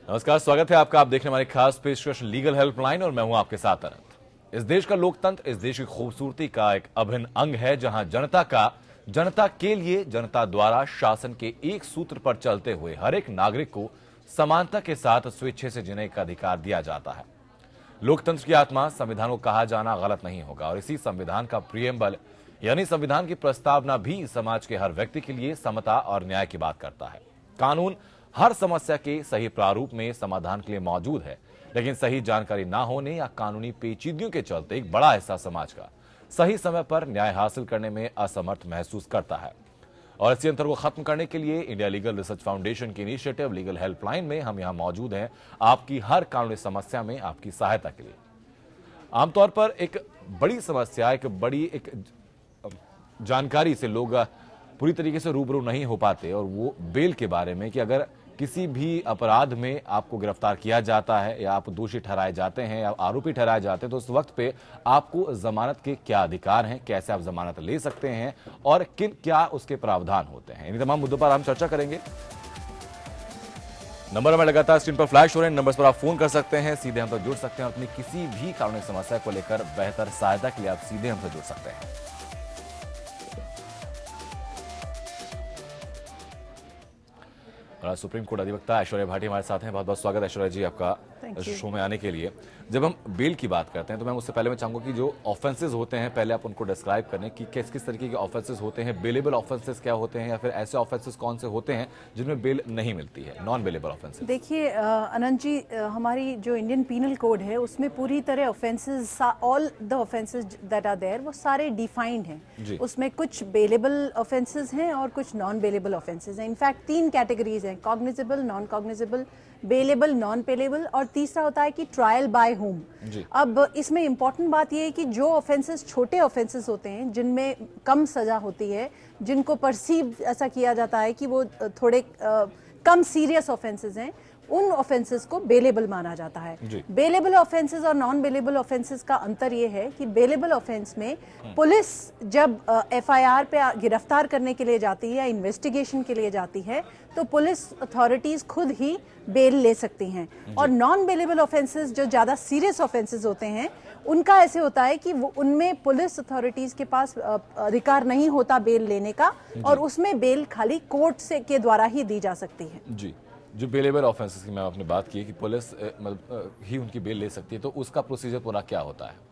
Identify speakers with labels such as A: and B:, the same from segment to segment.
A: नमस्कार, स्वागत है आपका। आप देख रहे हैं हमारी खास पेशकश लीगल हेल्पलाइन और मैं हूं आपके साथ अनंत। इस देश का लोकतंत्र इस देश की खूबसूरती का एक अभिन्न अंग है, जहां जनता के लिए जनता द्वारा शासन के एक सूत्र पर चलते हुए हर एक नागरिक को समानता के साथ स्वेच्छा से जीने का अधिकार दिया जाता है। लोकतंत्र की आत्मा संविधान को कहा जाना गलत नहीं होगा और इसी संविधान का प्रियम्बल यानी संविधान की प्रस्तावना भी समाज के हर व्यक्ति के लिए समता और न्याय की बात करता है। कानून हर समस्या के सही प्रारूप में समाधान के लिए मौजूद है, लेकिन सही जानकारी ना होने या कानूनी पेचीदगियों के चलते एक बड़ा हिस्सा समाज का सही समय पर न्याय हासिल करने में असमर्थ महसूस करता है। और इसी अंतर को खत्म करने के लिए इंडिया लीगल रिसर्च फाउंडेशन की इनिशिएटिव लीगल हेल्पलाइन में हम यहां मौजूद हैं, आपकी हर कानूनी समस्या में आपकी सहायता के लिए। आमतौर पर एक बड़ी समस्या, एक जानकारी से लोग पूरी तरीके से रूबरू नहीं हो पाते, और वो बेल के बारे में कि अगर किसी भी अपराध में आपको गिरफ्तार किया जाता है या आप दोषी ठहराए जाते हैं या आरोपी ठहराए जाते हैं, तो उस वक्त पे आपको जमानत के क्या अधिकार हैं, कैसे आप जमानत ले सकते हैं और क्या उसके प्रावधान होते हैं। इन तमाम मुद्दों पर हम चर्चा करेंगे। नंबर हमें लगातार स्क्रीन पर फ्लैश हो रहे हैं, नंबर्स पर आप फोन कर सकते हैं, सीधे हम तक जुड़ सकते हैं। अपनी किसी भी कानूनी समस्या को लेकर बेहतर सहायता के लिए आप सीधे हमसे जुड़ सकते हैं। सुप्रीम कोर्ट अधिवक्ता ऐश्वर्या भाटी हमारे साथ हैं। बहुत बहुत स्वागत है ऐश्वर्या जी आपका शो में आने के लिए। जब हम बेल की बात करते हैं तो मैं उससे पहले मैं चाहूंगा कि जो ऑफेंसेस होते हैं पहले आप उनको डिस्क्राइब करें कि किस किस तरीके के ऑफेंसेस होते हैं, बेलेबल ऑफेंसेस क्या होते हैं, या फिर ऐसे ऑफेंसेस कौन से होते हैं जिनमें बेल नहीं मिलती है, नॉन बेलेबल ऑफेंसेस।
B: देखिए अनंत जी, हमारी जो इंडियन पीनल कोड है उसमें पूरी तरह offences, all the offences that are there, वो सारे डिफाइंड हैं। उसमें कुछ बेलेबल ऑफेंसेस हैं और कुछ नॉन बेलेबल ऑफेंसेस हैं। इनफैक्ट 3 कैटेगरीज हैं, cognizable, non cognizable, bailable, non bailable, और तीसरा होता है कि ट्रायल बाय होम। अब इसमें इंपॉर्टेंट बात यह है कि जो ऑफेंसेस छोटे ऑफेंसेस होते हैं जिनमें कम सजा होती है, जिनको परसीव ऐसा किया जाता है कि वो थोड़े कम सीरियस ऑफेंसेस हैं, उन ऑफेंसेस को बेलेबल माना जाता है। बेलेबल ऑफेंसेस और नॉन बेलेबल ऑफेंसेस का अंतर यह है कि बेलेबल ऑफेंस में पुलिस जब एफआईआर पे गिरफ्तार करने के लिए जाती है या इन्वेस्टिगेशन के लिए जाती है तो पुलिस अथॉरिटीज खुद ही बेल ले सकती हैं। और नॉन बेलेबल ऑफेंसेस जो ज्यादा सीरियस ऑफेंसेस होते हैं उनका ऐसे होता है कि वो उनमें पुलिस अथॉरिटीज के पास अधिकार नहीं होता बेल लेने का, और उसमें बेल खाली कोर्ट से के द्वारा ही दी जा सकती है।
A: जी, जो बेलेबल ऑफेंसेस की मैं आपने बात की कि पुलिस ही उनकी बेल ले सकती है, तो उसका प्रोसीजर पूरा क्या होता है?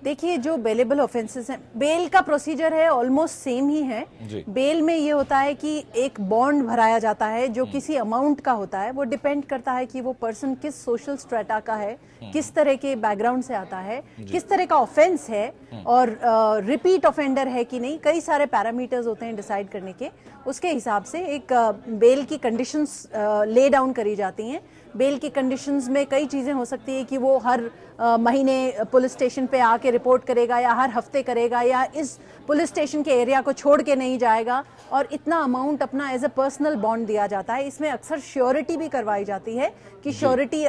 B: देखिए, जो बेलेबल ऑफेंसेस हैं, बेल का प्रोसीजर है ऑलमोस्ट सेम ही है। बेल में ये होता है कि एक बॉन्ड भराया जाता है जो किसी अमाउंट का होता है। वो डिपेंड करता है कि वो पर्सन किस सोशल स्ट्रेटा का है, किस तरह के बैकग्राउंड से आता है, किस तरह का ऑफेंस है, और रिपीट ऑफेंडर है कि नहीं। कई सारे पैरामीटर्स होते हैं डिसाइड करने के। उसके हिसाब से एक बेल की कंडीशंस ले डाउन करी जाती हैं। बेल की कंडीशंस में कई चीज़ें हो सकती है कि वो हर महीने पुलिस स्टेशन पे आके रिपोर्ट करेगा, या हर हफ्ते करेगा, या इस पुलिस स्टेशन के एरिया को छोड़ के नहीं जाएगा, और इतना अमाउंट अपना एज अ पर्सनल बॉन्ड दिया जाता है। इसमें अक्सर श्योरिटी भी करवाई जाती है कि श्योरिटी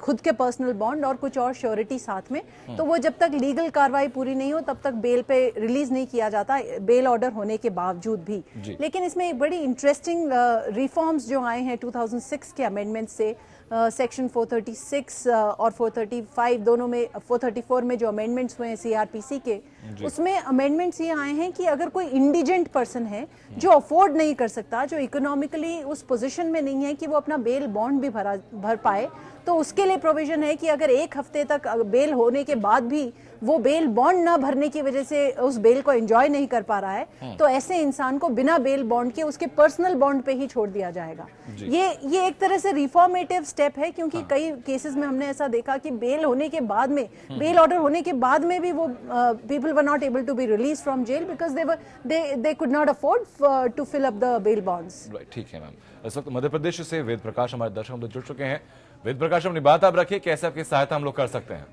B: खुद के पर्सनल बॉन्ड और कुछ और श्योरिटी साथ में। तो वो जब तक लीगल कार्रवाई पूरी नहीं हो तब तक बेल पे रिलीज नहीं किया जाता, बेल ऑर्डर होने के बावजूद भी। लेकिन इसमें एक बड़ी इंटरेस्टिंग रिफॉर्म्स जो आए हैं 2006 के अमेंडमेंट से, सेक्शन 436 और 435 दोनों में, 434 में जो अमेंडमेंट्स हुए हैं सीआरपीसी के, उसमें अमेंडमेंट्स ये आए हैं कि अगर कोई इंडिजेंट पर्सन है जो अफोर्ड नहीं कर सकता, जो इकोनॉमिकली उस पोजीशन में नहीं है कि वो अपना बेल बॉन्ड भी भर पाए, तो उसके लिए प्रोविजन है कि अगर 1 हफ्ते तक बेल होने के बाद भी वो बेल बॉन्ड ना भरने की वजह से उस बेल को एंजॉय नहीं कर पा रहा है, तो ऐसे इंसान को बिना बेल बॉन्ड के उसके पर्सनल बॉन्ड पे ही छोड़ दिया जाएगा। ये एक तरह से रिफॉर्मेटिव स्टेप है, क्योंकि कई केसेस में हमने ऐसा देखा कि बेल होने के बाद में, बेल ऑर्डर होने के बाद में भी वो people were not able to be release from jail because they could not afford to fill up the bail bonds.
A: ठीक है मैम। इस वक्त मध्य प्रदेश से वेद प्रकाश हमारे दर्शक हम लोग जुड़ चुके हैं। वेद प्रकाश, अपनी बात आप रखिए, कैसे आपकी सहायता हम लोग कर सकते हैं?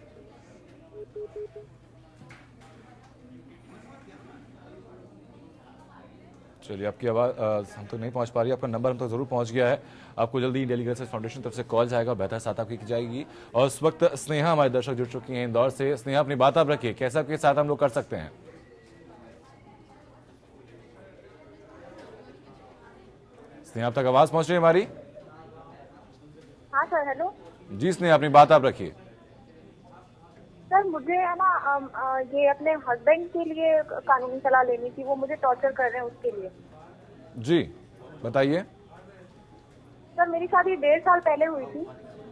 A: चलिए, आपकी आवाज हम तक नहीं पहुंच पा रही है, आपका नंबर हम तक जरूर पहुंच गया है। आपको जल्दी इंडिया लीगल रिसर्च फाउंडेशन तरफ से कॉल जाएगा, बेहतर सहायता आपकी की जाएगी। और इस वक्त स्नेहा हमारे दर्शक जुड़ चुकी हैं इंदौर से। स्नेहा, अपनी बात आप रखिए, कैसे आपके साथ हम लोग कर सकते हैं? स्नेहा, आप तक आवाज पहुंच रही है हमारी?
C: हाँ सर, हेलो
A: जी स्नेहा, अपनी बात आप रखिए।
C: सर। मुझे है ना ये अपने हस्बैंड के लिए कानूनी सलाह लेनी थी, वो मुझे टॉर्चर कर रहे हैं उसके लिए।
A: जी बताइए।
C: सर मेरी शादी 1.5 साल पहले हुई थी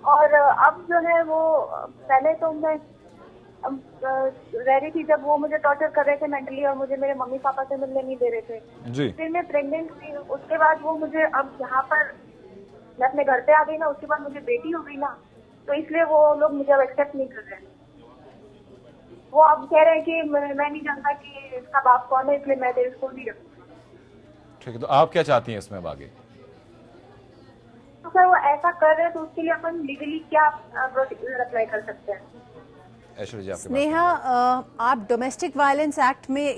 C: और अब जो है वो, पहले तो मैं रह रही थी जब वो मुझे टॉर्चर कर रहे थे मेंटली और मुझे मेरे मम्मी पापा से मिलने नहीं दे रहे थे।
A: जी।
C: फिर मैं प्रेग्नेंट थी, उसके बाद वो मुझे, अब यहाँ पर मैं अपने घर पे आ गई ना, उसके बाद मुझे बेटी हो गई ना, तो इसलिए वो लोग मुझे अब एक्सेप्ट नहीं कर रहे हैं। वो अब कह रहे हैं कि मैं नहीं जानता कि इसका बाप कौन है, इसलिए मैं तेरे को नहीं रखूंगा।
A: ठीक है, तो आप क्या चाहती हैं इसमें अब आगे?
C: तो सर वो ऐसा कर रहे हैं तो उसके लिए अपन लीगली क्या प्रोसीजर अप्लाई कर सकते हैं?
A: ऐश्वर्या जी, आपके पास।
B: स्नेहा, आप डोमेस्टिक वायलेंस एक्ट में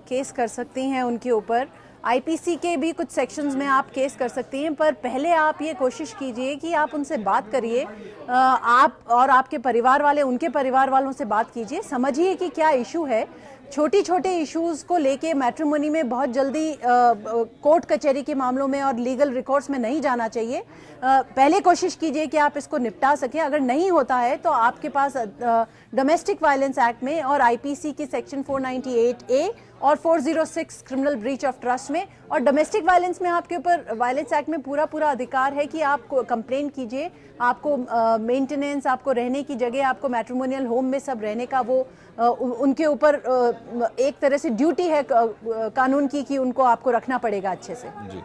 B: केस कर सकती हैं उनके ऊपर। आईपीसी के भी कुछ सेक्शंस में आप केस कर सकती हैं, पर पहले आप ये कोशिश कीजिए कि आप उनसे बात करिए। आप और आपके परिवार वाले उनके परिवार वालों से बात कीजिए, समझिए कि क्या इशू है। छोटी छोटे इश्यूज को लेके मैट्रिमोनी में बहुत जल्दी कोर्ट कचहरी के मामलों में और लीगल रिकॉर्ड्स में नहीं जाना चाहिए। पहले कोशिश कीजिए कि आप इसको निपटा सकें। अगर नहीं होता है तो आपके पास डोमेस्टिक वायलेंस एक्ट में और आईपीसी की सेक्शन 498A और 406 क्रिमिनल ब्रीच ऑफ ट्रस्ट में और डोमेस्टिक वायलेंस में आपके ऊपर वायलेंस एक्ट में पूरा अधिकार है कि आप कंप्लेन कीजिए। आपको मेंटेनेंस, आपको रहने की जगह, आपको मैट्रिमोनियल होम में सब रहने का वो उनके ऊपर एक तरह से ड्यूटी है कानून की कि उनको आपको रखना पड़ेगा अच्छे से।
A: जी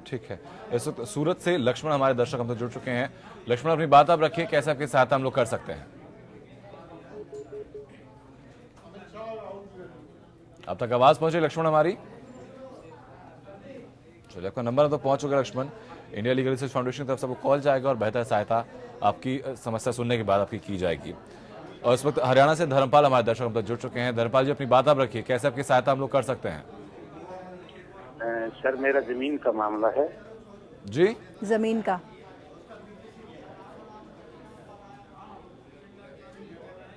A: ठीक है। इस वक्त सूरत से लक्ष्मण हमारे दर्शक हमसे जुड़ चुके हैं। लक्ष्मण, अपनी बात आप रखिए, कैसे आपकी सहायता हम लोग कर सकते हैं? अब तक आवाज पहुंचे लक्ष्मण हमारी? चलिए, आपका नंबर तो पहुंच चुका Lakshman. India legal research foundation की तरफ से आपको कॉल जाएगा और बेहतर सहायता आपकी समस्या सुनने के बाद आपकी की जाएगी। और इस वक्त हरियाणा से धर्मपाल हमारे दर्शक हम तक जुड़ चुके हैं। धर्मपाल जी, अपनी बात आप रखिए, कैसे आपकी सहायता हम लोग कर सकते हैं?
D: सर मेरा जमीन का मामला है।
A: जी,
B: जमीन का।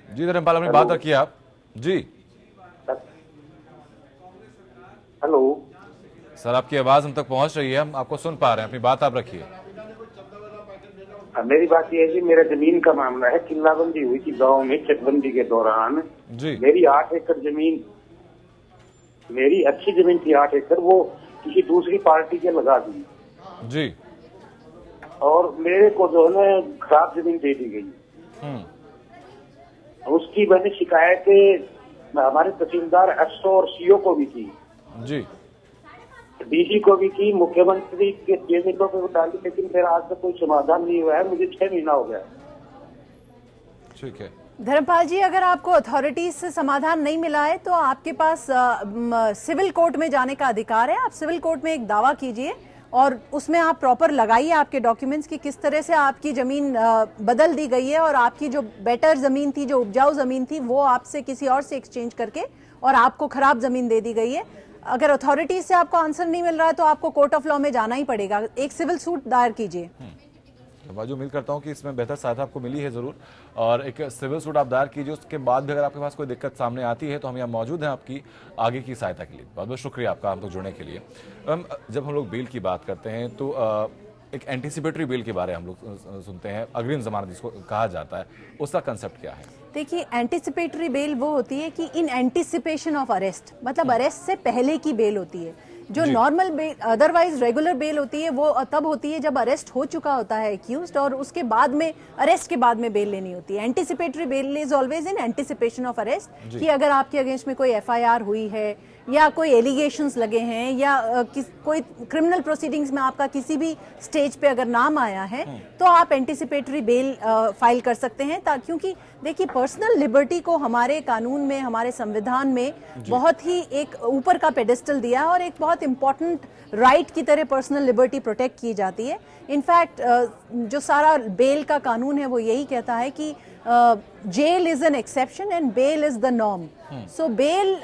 A: जी धर्मपाल, अपनी बात रखिए आप। जी
D: हेलो
A: सर, आपकी आवाज हम तक पहुंच रही है, हम आपको सुन पा रहे हैं, अपनी बात आप रखिए।
D: मेरी बात यह है जी, मेरा जमीन का मामला है। किल्लाबंदी हुई थी गांव में चकबंदी के दौरान।
A: जी।
D: मेरी 8 एकड़ जमीन, मेरी अच्छी जमीन थी 8 एकड़, वो किसी दूसरी पार्टी के लगा दी।
A: जी।
D: और मेरे को जो है ना खराब जमीन दे दी गई। उसकी मैंने शिकायतें हमारे तहसीलदार एसओ और सीओ को भी की।
A: जी।
D: डीसी को भी की, मुख्यमंत्री के केबिनेटों पे डाली, लेकिन मेरा आज तक कोई समाधान नहीं हुआ है। मुझे 6 महीना हो गया।
A: ठीक है
B: धर्मपाल जी, अगर आपको अथॉरिटीज से समाधान नहीं मिला है तो आपके पास सिविल कोर्ट में जाने का अधिकार है। आप सिविल कोर्ट में एक दावा कीजिए और उसमें आप प्रॉपर लगाइए आपके डॉक्यूमेंट्स की किस तरह से आपकी जमीन बदल दी गई है और आपकी जो बेटर जमीन थी, जो उपजाऊ जमीन थी, वो आपसे किसी और से एक्सचेंज करके और आपको खराब जमीन दे दी गई है। अगर अथॉरिटीज से आपको आंसर नहीं मिल रहा है तो आपको कोर्ट ऑफ लॉ में जाना ही पड़ेगा। एक सिविल सूट दायर कीजिए।
A: मैं उम्मीद करता हूं कि इसमें बेहतर सहायता आपको मिली है जरूर, और एक सिविल सूट आप दायर कीजिए। उसके बाद भी अगर आपके पास कोई दिक्कत सामने आती है तो हम यहाँ मौजूद हैं आपकी आगे की सहायता के लिए। बहुत बहुत शुक्रिया आपका हम तक जुड़ने के लिए। जब हम लोग बेल की बात करते हैं तो एक एंटीसिपेटरी बेल के बारे में हम लोग सुनते हैं, अग्रिम जमानत जिसको कहा जाता है, उसका कंसेप्ट क्या है?
B: देखिए, एंटीसिपेटरी बेल वो होती है कि इन एंटीसिपेशन ऑफ अरेस्ट, मतलब अरेस्ट से पहले की बेल होती है। जो normal bail, otherwise regular bail होती है, वो तब होती है जब अरेस्ट हो चुका होता है एक्यूज्ड और उसके बाद में, अरेस्ट के बाद में बेल लेनी होती है। Anticipatory bail is always in anticipation of arrest, कि अगर आपके अगेंस्ट में कोई एफआईआर हुई है या कोई एलिगेशंस लगे हैं या कोई क्रिमिनल प्रोसीडिंग्स में आपका किसी भी स्टेज पे अगर नाम आया है तो आप एंटीसिपेटरी बेल फाइल कर सकते हैं। क्योंकि देखिए, पर्सनल लिबर्टी को हमारे कानून में, हमारे संविधान में बहुत ही एक ऊपर का पेडेस्टल दिया है और एक बहुत इंपॉर्टेंट राइट की तरह पर्सनल लिबर्टी प्रोटेक्ट की जाती है। इनफैक्ट जो सारा बेल का कानून है वो यही कहता है कि jail is an exception and bail is the norm. So bail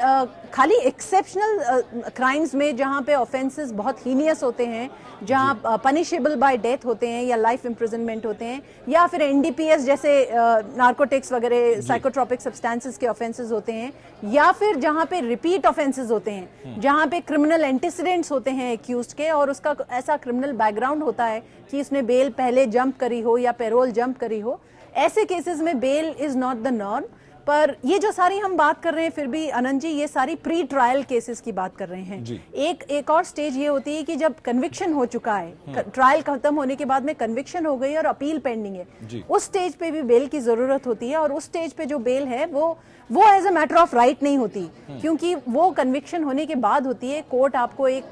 B: खाली एक्सेप्शनल क्राइम्स में, जहाँ पे ऑफेंसेस बहुत हीनियस होते हैं, जहाँ पनिशेबल बाय डेथ होते हैं या लाइफ इम्प्रिजनमेंट होते हैं, या फिर एनडीपीएस जैसे नार्कोटिक्स वगैरह साइकोट्रोपिक सब्सटेंसेस के ऑफेंसेस होते हैं, या फिर जहाँ पे रिपीट ऑफेंसेस होते हैं, जहाँ पे क्रिमिनल एंटीसीडेंट्स होते हैं एक्यूज्ड के, और उसका ऐसा क्रिमिनल बैकग्राउंड होता है कि उसने बेल पहले जंप करी हो या पेरोल जंप करी हो, ऐसे केसेस में bail is not the norm. पर ये जो सारी हम बात कर रहे हैं, फिर भी आनंद जी, ये सारी प्री ट्रायल केसेस की बात कर रहे हैं। एक और स्टेज ये होती है कि जब कन्विक्शन हो चुका है, ट्रायल खत्म होने के बाद में कन्विक्शन हो गई और अपील पेंडिंग है, उस स्टेज पे भी बेल की जरूरत होती है। और उस स्टेज पे जो बेल है वो as a matter of right नहीं होती, क्योंकि वो कन्विक्शन होने के बाद होती है। कोर्ट आपको एक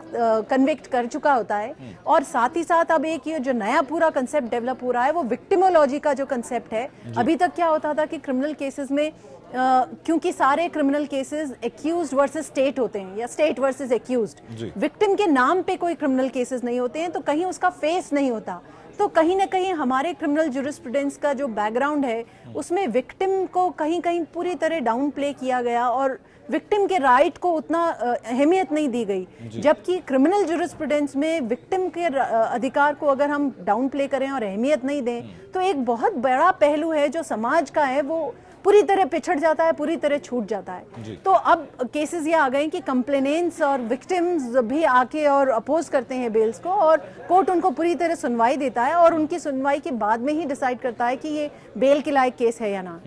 B: कन्विक्ट कर चुका होता है, और साथ ही साथ अब एक ये जो नया पूरा कंसेप्ट डेवलप हो रहा है, वो विक्टिमोलॉजी का जो कंसेप्ट है। अभी तक क्या होता था कि क्रिमिनल केसेस में क्योंकि सारे criminal cases accused versus state होते हैं या स्टेट वर्सेस एक्यूज्ड, विक्टिम के नाम पे कोई क्रिमिनल केसेस नहीं होते हैं, तो कहीं उसका फेस नहीं होता। तो कहीं ना कहीं हमारे क्रिमिनल ज्यूरिस्प्रूडेंस का जो बैकग्राउंड है, उसमें विक्टिम को कहीं कहीं पूरी तरह डाउन प्ले किया गया और विक्टिम के राइट को उतना अहमियत नहीं दी गई। जबकि क्रिमिनल ज्यूरिस्प्रूडेंस में विक्टिम के अधिकार को अगर हम डाउन प्ले करें और अहमियत नहीं दें, तो एक बहुत बड़ा पहलू है जो समाज का है, वो पूरी तरह पिछड़ जाता है, पूरी तरह छूट जाता है। तो अब केसेस ये आ गए कि कंप्लेनेंट्स और विक्टिम्स भी आके और अपोज करते हैं बेल्स को, और कोर्ट उनको पूरी तरह सुनवाई देता है, और उनकी सुनवाई के बाद में ही डिसाइड करता है कि ये बेल के लायक केस है या ना।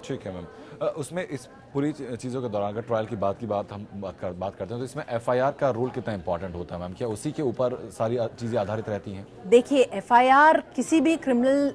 A: ठीक है मैम, उसमें इस पूरी चीज़ों के दौरान अगर ट्रायल की बात हम बात करते हैं, तो इसमें एफआईआर का रोल कितना इंपॉर्टेंट होता है मैम? क्या उसी के ऊपर सारी चीज़ें आधारित रहती हैं?
B: देखिए, एफआईआर किसी भी क्रिमिनल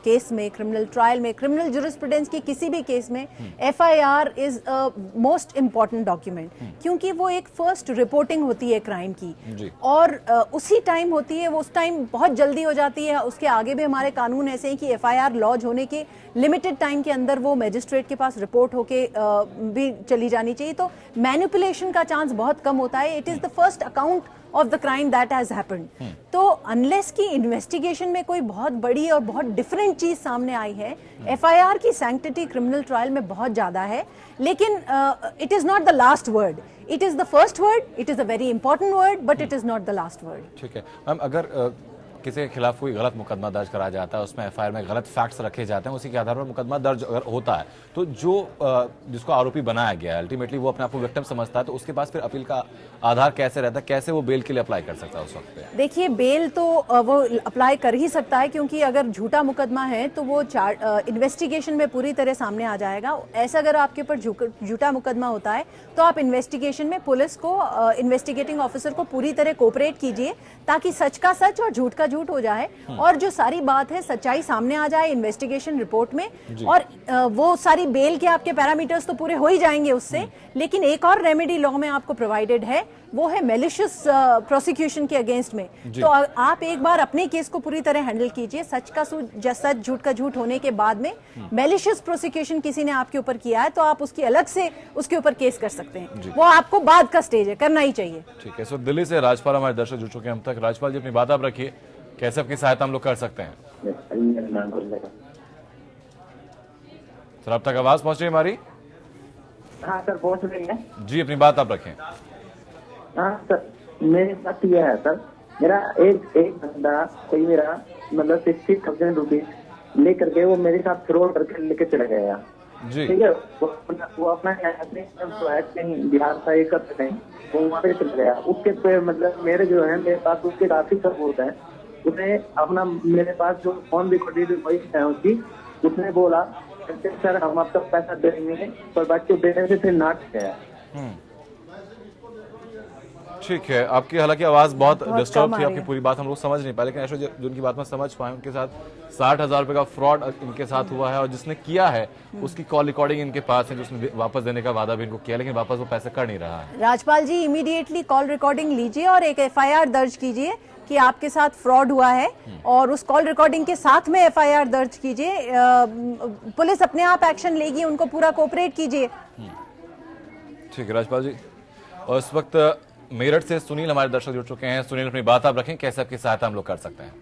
B: केस में, क्रिमिनल ट्रायल में, क्रिमिनल ज्यूरिस्प्रूडेंस की किसी भी केस में FIR is a most important document, क्योंकि वो एक फर्स्ट रिपोर्टिंग होती है क्राइम की, और उसी टाइम होती है, वो उस टाइम बहुत जल्दी हो जाती है। उसके आगे भी हमारे कानून ऐसे हैं कि एफआईआर लॉन्च होने के लिमिटेड टाइम के अंदर वो मजिस्ट्रेट के पास रिपोर्ट होके भी चली जानी चाहिए, तो मैनिपुलेशन का चांस बहुत कम होता है। It is the first account of the crime that has happened. तो अनलेस की इन्वेस्टिगेशन में कोई बहुत बड़ी और बहुत डिफरेंट चीज सामने आई है, एफआईआर की सैंक्टिटी क्रिमिनल ट्रायल में बहुत ज्यादा है। लेकिन it is not the last word, it is the first word, it is a very important word, but it is not the last word.
A: ठीक है मैम, अगर किसी के खिलाफ कोई गलत मुकदमा दर्ज कराया जाता है, उसमें एफआईआर में गलत फैक्ट्स रखे जाते हैं, उसी के आधार पर मुकदमा दर्ज अगर होता है, तो जो जिसको आरोपी बनाया गया है, अल्टीमेटली वो अपने आप को विक्टिम समझता है, तो उसके पास फिर अपील का आधार कैसे रहता है? कैसे वो बेल के लिए अप्लाई कर सकता है उस वक्त पे?
B: देखिए, बेल तो वो अप्लाई कर ही सकता है, क्योंकि अगर झूठा मुकदमा है तो वो इन्वेस्टिगेशन में पूरी तरह सामने आ जाएगा। ऐसा अगर आपके ऊपर झूठा मुकदमा होता है, तो आप इन्वेस्टिगेशन में पुलिस को, इन्वेस्टिगेटिंग ऑफिसर को पूरी तरह कोऑपरेट कीजिए, ताकि सच का सच और झूठ का झूठ हो जाए, और जो सारी बात है सच्चाई सामने आ जाए इन्वेस्टिगेशन रिपोर्ट में, और वो सारी बेल के आपके पैरामीटर्स तो पूरे हो ही जाएंगे उससे। लेकिन एक और रेमेडी लॉ में आपको प्रोवाइडेड है, वो है मेलिशियस प्रोसिक्यूशन के अगेंस्ट में। तो आप एक बार अपने केस को पूरी तरह हैंडल कीजिए, सच का सच, झूठ का झूठ होने के बाद में मेलिशियस प्रोसिक्यूशन किसी ने आपके ऊपर किया है, तो आप उसकी अलग से उसके ऊपर केस कर सकते हैं। वो आपको बाद का स्टेज है, करना ही चाहिए।
A: ठीक है। सो दिल्ली से राजपाल हमारे दर्शक जुड़ चुके हैं हम तक। राजपाल जी, अपनी बात आप रखिए, कैसे आपकी सहायता हम लोग कर सकते हैं? सर, अब तक आवाज पहुंच रही है हमारी?
E: हाँ सर, पहुंच रही है
A: जी, अपनी बात आप रखें।
E: हाँ सर, मेरे साथ यह है सर, मेरा एक बंदा कोई मेरा मतलब 60,000 रुपीज लेकर के वो मेरे साथ फ्रॉड करके लेके चला गया जी। ठीक है, वो अपना बिहार का एक करते हैं, वो वहाँ पे चला गया। उसके पे मतलब मेरे जो है, मेरे पास उसके काफी सबूत है। उसने अपना, मेरे पास जो फोन रिकॉर्डेड वॉइस है उसकी, उसने बोला सर हम आपका पैसा देंगे, पर बच्चों देने से फिर नाट गया।
A: ठीक है, आपकी हालांकि आवाज बहुत डिस्टर्ब थी, आपकी पूरी बात हम लोग समझ नहीं पाए, लेकिन ऐसा जो उनकी बात में समझ पाए, उनके साथ 60,000 रुपए का फ्रॉड इनके साथ हुआ है, और जिसने किया है उसकी कॉल रिकॉर्डिंग इनके पास है, जिसने वापस देने का वादा भी इनको किया, लेकिन वापस वो पैसे कर नहीं रहा है।
B: राजपाल जी, इमीडिएटली कॉल रिकॉर्डिंग लीजिए और एक एफआईआर दर्ज कीजिए कि आपके साथ फ्रॉड हुआ है, और उस कॉल रिकॉर्डिंग के साथ में एफआईआर दर्ज कीजिए। पुलिस अपने आप एक्शन लेगी, उनको पूरा कोऑपरेट कीजिए।
A: ठीक है राजपाल जी। और इस वक्त मेरठ से सुनील हमारे दर्शक जुड़ चुके हैं। सुनील, अपनी बात आप रखें, कैसे आपकी सहायता हम लोग कर सकते हैं?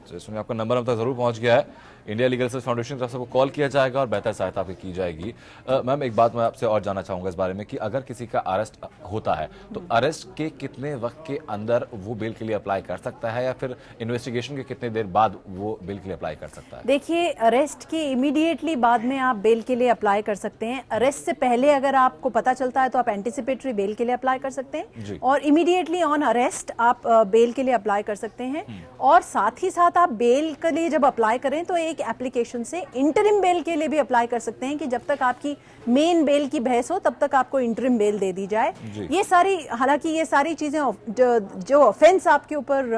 A: सुनील, आपका नंबर हम तक जरूर पहुंच गया है। इंडिया लीगल सर्विस फाउंडेशन की तरफ से वो कॉल किया जाएगा और बेहतर सहायता आपकी की जाएगी। मैम, एक बात मैं आपसे और जानना चाहूंगा इस बारे में कि अगर किसी का अरेस्ट होता है तो अरेस्ट के कितने वक्त के अंदर वो बेल के लिए अप्लाई कर सकता है, या फिर इन्वेस्टिगेशन के कितने देर बाद वो बेल के लिए अप्लाई कर सकता है?
B: देखिए, अरेस्ट के इमीडिएटली बाद में आप बेल के लिए अप्लाई कर सकते हैं। अरेस्ट से पहले अगर आपको पता चलता है तो आप एंटिसिपेटरी बेल के लिए अप्लाई कर सकते हैं, और इमीडिएटली ऑन अरेस्ट आप बेल के लिए अप्लाई कर सकते हैं। और साथ ही साथ आप बेल के लिए जब अप्लाई करें तो एक एप्लीकेशन से इंटरिम बेल के लिए भी अप्लाई कर सकते हैं कि जब तक आपकी मेन बेल की बहस हो तब तक आपको इंटरिम बेल दे दी जाए। ये सारी, हालांकि ये सारी चीजें जो ऑफेंस आपके ऊपर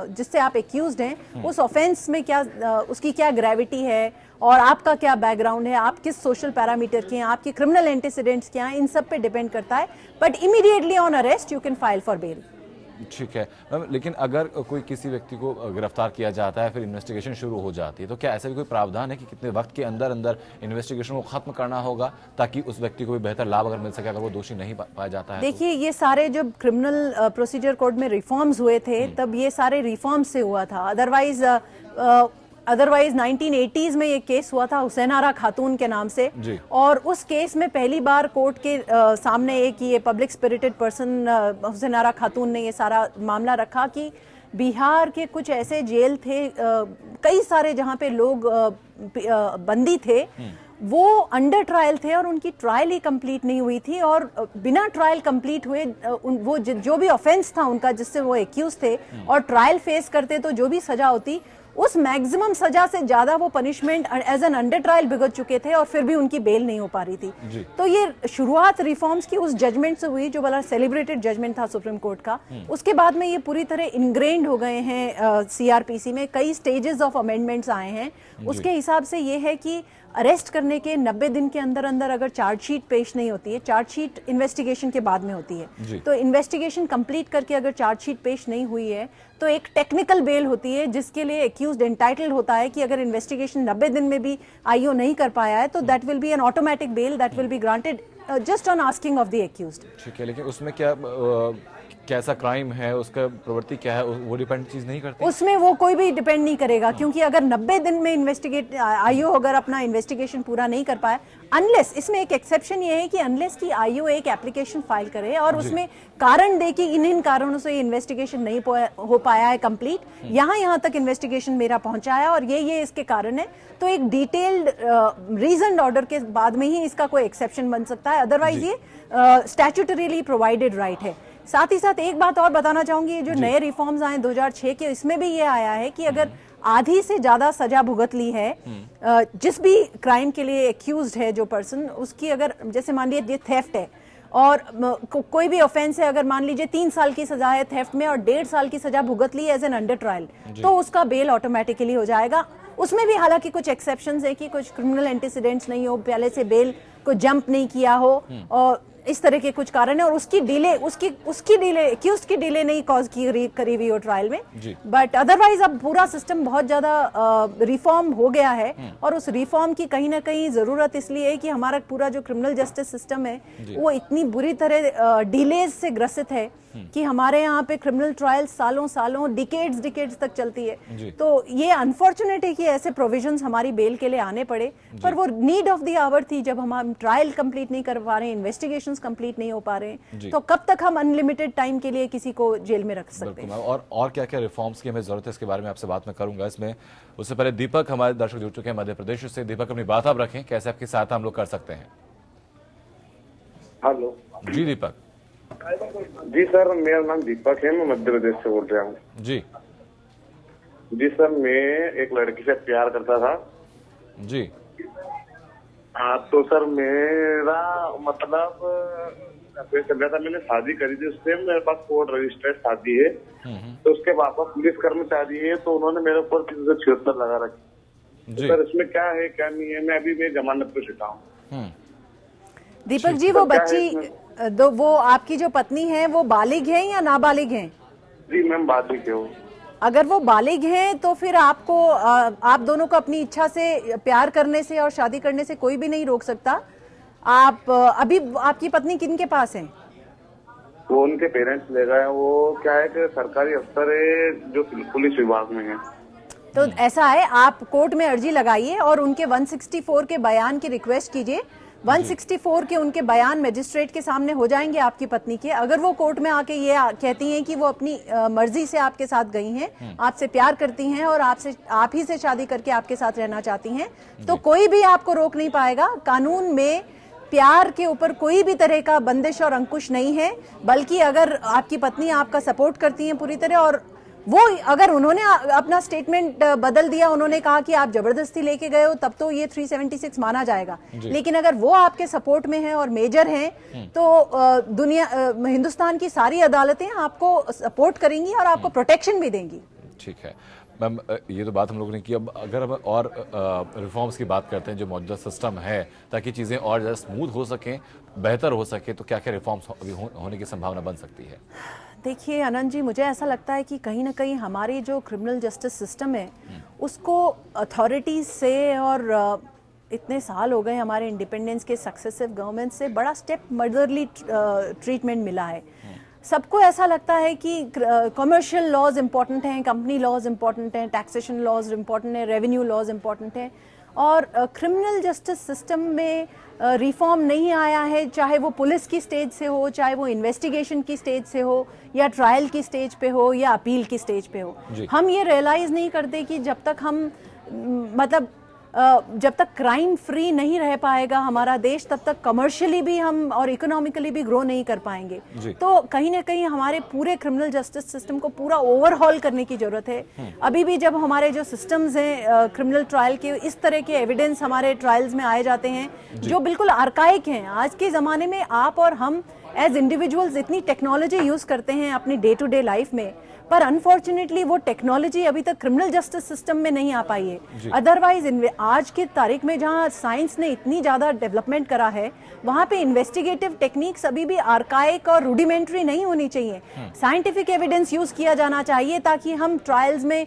B: जिससे आप एक्यूज्ड हैं, उस ऑफेंस में क्या उसकी क्या ग्रेविटी है और आपका क्या बैकग्राउंड है, आप किस सोशल पैरामीटर के हैं, आपके क्रिमिनल एंटीसीडेंट्स क्या हैं, इन सब पे डिपेंड करता है। But immediately on arrest you can file for bail.
A: ठीक है मैम, लेकिन अगर कोई किसी व्यक्ति को गिरफ्तार किया जाता है, फिर इन्वेस्टिगेशन शुरू हो जाती है, तो क्या ऐसा भी कोई प्रावधान है कि कितने वक्त के अंदर अंदर इन्वेस्टिगेशन को खत्म करना होगा ताकि उस व्यक्ति को भी बेहतर लाभ अगर मिल सके अगर वो दोषी नहीं पाया जाता है?
B: देखिए, ये सारे जब क्रिमिनल प्रोसीजर कोड में रिफॉर्म्स हुए थे तब ये सारे रिफॉर्म्स से हुआ था। अदरवाइज 1980s में ये केस हुआ था हुसैन आरा खातून के नाम से, और उस केस में पहली बार कोर्ट के सामने एक ये पब्लिक स्पिरिटेड पर्सन हुसैन आरा खातून ने ये सारा मामला रखा कि बिहार के कुछ ऐसे जेल थे, कई सारे जहां पे लोग बंदी थे, वो अंडर ट्रायल थे और उनकी ट्रायल ही कंप्लीट नहीं हुई थी, और बिना ट्रायल कंप्लीट हुए वो जो भी ऑफेंस था उनका जिससे वो एक्यूज थे और ट्रायल फेस करते तो जो भी सजा होती उस मैक्सिमम सजा से ज्यादा वो punishment as an under trial भुगत चुके थे और फिर भी उनकी बेल नहीं हो पा रही थी। तो ये शुरुआत रिफॉर्म्स की उस जजमेंट से हुई जो बड़ा सेलिब्रेटेड जजमेंट था सुप्रीम कोर्ट का। उसके बाद में ये पूरी तरह इनग्रेन्ड हो गए हैं सीआरपीसी में, कई स्टेजेस ऑफ अमेंडमेंट्स आए हैं। उसके हिसाब से ये है कि अरेस्ट करने के 90 दिन के अंदर अंदर अगर चार्जशीट पेश नहीं होती है, चार्जशीट इन्वेस्टिगेशन के बाद में होती है, तो इन्वेस्टिगेशन कंप्लीट करके अगर चार्जशीट पेश नहीं हुई है तो एक टेक्निकल बेल होती है जिसके लिए एक्यूज्ड एंटाइटल्ड होता है कि अगर इन्वेस्टिगेशन 90 दिन में भी आईओ नहीं कर पाया है तो that will be N automatic bell that will be granted just on asking of the accused.
A: ठीक है, लेकिन उसमें क्या कैसा क्राइम है, उसका प्रवृत्ति क्या है, वो डिपेंड चीज नहीं करती
B: उसमें, वो कोई भी डिपेंड नहीं करेगा, क्योंकि अगर 90 दिन में आईओ अगर अपना इन्वेस्टिगेशन पूरा नहीं कर पाया, अनलेस, इसमें एक एक्सेप्शन ये है कि अनलेस की आईओ एक एप्लीकेशन फाइल करे और उसमें कारण दे कि इन कारणों से इन्वेस्टिगेशन नहीं हो पाया है कंप्लीट, यहाँ तक इन्वेस्टिगेशन मेरा पहुंचा है और ये इसके कारण है, तो एक डिटेल्ड रीजन ऑर्डर के बाद में ही इसका कोई एक्सेप्शन बन सकता है। अदरवाइज ये स्टैट्यूटरीली प्रोवाइडेड राइट है। साथ ही साथ एक बात और बताना चाहूंगी, ये जो नए रिफॉर्म्स आए 2006 के, इसमें भी ये आया है कि अगर आधी से ज्यादा सजा भुगत ली है जिस भी क्राइम के लिए एक्यूज्ड है जो पर्सन, उसकी अगर जैसे मान लीजिए थेफ्ट है और कोई भी ऑफेंस है, अगर मान लीजिए 3 साल की सजा है थेफ्ट में और 1.5 साल की सजा भुगत ली एज एन अंडर ट्रायल, तो उसका बेल ऑटोमेटिकली हो जाएगा। उसमें भी हालांकि कुछ एक्सेप्शंस है कि कुछ क्रिमिनल एंटीसीडेंट्स नहीं हो, पहले से बेल को जंप नहीं किया हो और इस तरह के कुछ कारण है, और उसकी डिले एक्यूज्ड की डिले नहीं कॉज करी हुई हो ट्रायल में। बट अदरवाइज अब पूरा सिस्टम बहुत ज्यादा रिफॉर्म हो गया है और उस रिफॉर्म की कहीं ना कहीं जरूरत इसलिए है कि हमारा पूरा जो क्रिमिनल जस्टिस सिस्टम है वो इतनी बुरी तरह डिलेज से ग्रसित है कि हमारे यहाँ पे क्रिमिनल ट्रायल सालों डिकेड्स तक चलती है। तो ये अनफॉर्चुनेट है कि ऐसे प्रोविजंस हमारी बेल के लिए आने पड़े, पर वो नीड ऑफ द आवर थी जब हम ट्रायल कंप्लीट नहीं कर पा रहे हैं, इन्वेस्टिगेशंस कंप्लीट नहीं हो पा रहे हैं, तो कब तक हम अनलिमिटेड टाइम के लिए किसी को जेल में रख सकते हैं।
A: और क्या रिफॉर्म्स की हमें जरूरत है, इसके बारे में आपसे बात मैं करूंगा। इसमें उससे पहले दीपक, हमारे दर्शक जुड़ चुके हैं मध्य प्रदेश से। दीपक, अपनी बात आप रखें, कैसे आपकी सहायता हम लोग कर सकते हैं?
F: हेलो
A: जी दीपक।
F: जी सर, मेरा नाम दीपक है, मैं मध्य प्रदेश से बोल रहा हूँ। जी सर, मैं एक लड़की से प्यार करता था
A: जी।
F: हाँ, तो सर मेरा मतलब चल रहा था, मैंने शादी करी थी उससे, मेरे पास कोर्ट रजिस्टर्ड शादी है, तो उसके पापा पुलिस कर्मचारी है, तो उन्होंने मेरे ऊपर 376 लगा रखी। तो सर इसमें क्या है क्या नहीं है, मैं जमानत पे छिटा हूँ।
B: दीपक जी, वो बच्ची वो आपकी जो पत्नी है वो बालिग है या नाबालिग है?
F: जी मैम, बालिग है वो।
B: अगर वो बालिग हैं तो फिर आपको आप दोनों को अपनी इच्छा से प्यार करने से और शादी करने से कोई भी नहीं रोक सकता। आप अभी आपकी पत्नी किन के पास है?
F: वो उनके पेरेंट्स ले गए। वो क्या है कि सरकारी अफसर है जो पुलिस विभाग में है।
B: तो ऐसा है, आप कोर्ट में अर्जी लगाइए और उनके 164 के बयान की रिक्वेस्ट कीजिए। 164 के उनके बयान मजिस्ट्रेट के सामने हो जाएंगे आपकी पत्नी के। अगर वो कोर्ट में आके ये कहती हैं कि वो अपनी मर्जी से आपके साथ गई हैं, आपसे प्यार करती हैं और आप ही से शादी करके आपके साथ रहना चाहती हैं, तो कोई भी आपको रोक नहीं पाएगा। कानून में प्यार के ऊपर कोई भी तरह का बंदिश और अंकुश नहीं है, बल्कि अगर आपकी पत्नी आपका सपोर्ट करती हैं पूरी तरह, और वो अगर उन्होंने अपना स्टेटमेंट बदल दिया, उन्होंने कहा कि आप जबरदस्ती लेके गए हो, तब तो ये 376 माना जाएगा। लेकिन अगर वो आपके सपोर्ट में है और मेजर हैं, तो हिंदुस्तान की सारी अदालतें आपको सपोर्ट करेंगी और आपको प्रोटेक्शन भी देंगी।
A: ठीक है मैम, ये तो बात हम लोगों ने की। अब अगर हम और रिफॉर्म्स की बात करते हैं जो मौजूदा सिस्टम है, ताकि चीज़ें और ज़्यादा स्मूथ हो सकें, बेहतर हो सके, तो क्या क्या रिफॉर्म्स अभी होने की संभावना बन सकती है?
B: देखिए आनंद जी, मुझे ऐसा लगता है कि कहीं ना कहीं हमारी जो क्रिमिनल जस्टिस सिस्टम है उसको अथॉरिटीज से, और इतने साल हो गए हमारे इंडिपेंडेंस के सक्सेसिव गवर्नमेंट से, बड़ा स्टेप मदरली ट्रीटमेंट मिला है। सबको ऐसा लगता है कि कमर्शियल लॉज इंपॉर्टेंट हैं, कंपनी लॉज इंपॉर्टेंट हैं, टैक्सेशन लॉज इंपॉर्टेंट है, रेवेन्यू लॉज इंपॉर्टेंट हैं, और क्रिमिनल जस्टिस सिस्टम में रिफॉर्म नहीं आया है, चाहे वो पुलिस की स्टेज से हो, चाहे वो इन्वेस्टिगेशन की स्टेज से हो, या ट्रायल की स्टेज पे हो, या अपील की स्टेज पे हो। हम ये रियलाइज नहीं करते कि जब तक हम जब तक क्राइम फ्री नहीं रह पाएगा हमारा देश, तब तक कमर्शियली भी हम और इकोनॉमिकली भी ग्रो नहीं कर पाएंगे। तो कहीं ना कहीं हमारे पूरे क्रिमिनल जस्टिस सिस्टम को पूरा ओवरहॉल करने की जरूरत है। अभी भी जब हमारे जो सिस्टम्स हैं क्रिमिनल ट्रायल के, इस तरह के एविडेंस हमारे ट्रायल्स में आए जाते हैं जो बिल्कुल आर्काइक हैं। आज के ज़माने में आप और हम एज इंडिविजुअल्स इतनी टेक्नोलॉजी यूज़ करते हैं अपनी डे टू डे लाइफ में, पर अनफॉर्चुनेटली वो टेक्नोलॉजी अभी तक क्रिमिनल जस्टिस सिस्टम में नहीं आ पाई है। अदरवाइज आज की तारीख में जहां साइंस ने इतनी ज़्यादा डेवलपमेंट करा है, वहां पे इन्वेस्टिगेटिव टेक्निक्स अभी भी आर्काइक और रूडिमेंट्री नहीं होनी चाहिए। साइंटिफिक एविडेंस यूज़ किया जाना चाहिए, ताकि हम ट्रायल्स में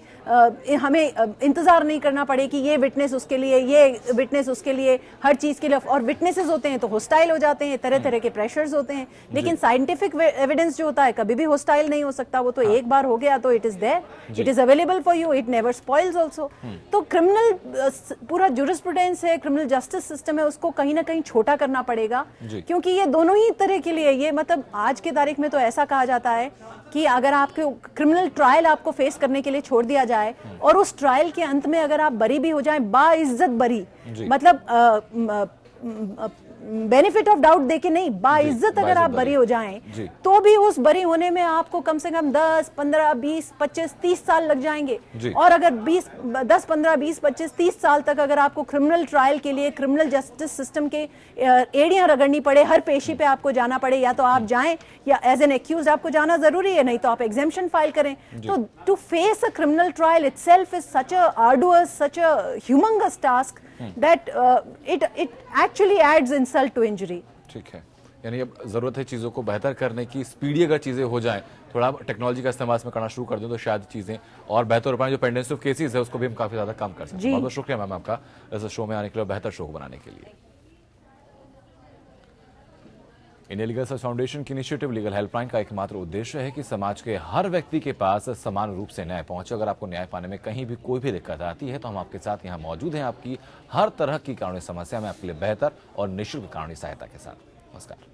B: हमें इंतज़ार नहीं करना पड़े कि ये विटनेस उसके लिए, ये विटनेस उसके लिए, हर चीज़ के लिए। और विटनेसेस होते हैं तो होस्टाइल हो जाते हैं, तरह तरह के प्रेशर्स होते हैं, लेकिन साइंटिफिक एविडेंस जो होता है कभी भी होस्टाइल नहीं हो सकता। वो तो एक बार हो गया तो it is there, it is available for you, it never spoils also. तो क्रिमिनल पूरा ज्यूरिस्प्रूडेंस है, क्रिमिनल जस्टिस सिस्टम है, उसको कहीं ना कहीं छोटा करना पड़ेगा, क्योंकि ये दोनों ही तरह के लिए, ये मतलब आज के तारीख में तो ऐसा कहा जाता है कि अगर आपके क्रिमिनल ट्रायल आपको फेस करने के लिए छोड़ दिया जाए और उस ट्रायल के अंत में अगर आप बरी भी हो जाएं, बाइज्जत बरी, मतलब बेनिफिट ऑफ डाउट देके नहीं, बाइज्जत अगर आप बरी हो जाएं, तो भी उस बरी होने में आपको कम से कम 10, 15, 20, 25, 30 साल लग जाएंगे। और अगर 10, 15, 20, 25, 30 साल तक अगर आपको क्रिमिनल ट्रायल के लिए क्रिमिनल जस्टिस सिस्टम के एड़ियां रगड़नी पड़े, हर पेशी पे आपको जाना पड़े, या तो आप जाएं या एज एन एक्यूज आपको जाना जरूरी है, नहीं तो आप एग्जेम्पशन फाइल करें। तो to face a criminal trial itself is such a arduous, such a humongous task that it actually adds insult to injury.
A: ठीक है, यानी अब जरूरत है चीज़ों को बेहतर करने की। स्पीडी अगर चीज़ें हो जाएं, थोड़ा टेक्नोलॉजी का इस्तेमाल में करना शुरू कर दें, तो शायद चीज़ें और बेहतर हो पाएं। जो पेंडेंसी ऑफ केसेस है उसको भी हम काफ़ी ज़्यादा कम कर सकते हैं। बहुत बहुत शुक्रिया मैम आपका इस शो में आने के लिए, बेहतर शो बनाने के लिए। इंडिया लीगल सर्च फाउंडेशन की इनिशिएटिव लीगल हेल्पलाइन का एकमात्र उद्देश्य है कि समाज के हर व्यक्ति के पास समान रूप से न्याय पहुंचे। अगर आपको न्याय पाने में कहीं भी कोई भी दिक्कत आती है तो हम आपके साथ यहां मौजूद हैं, आपकी हर तरह की कानूनी समस्या में आपके लिए बेहतर और निःशुल्क कानूनी सहायता के साथ। नमस्कार।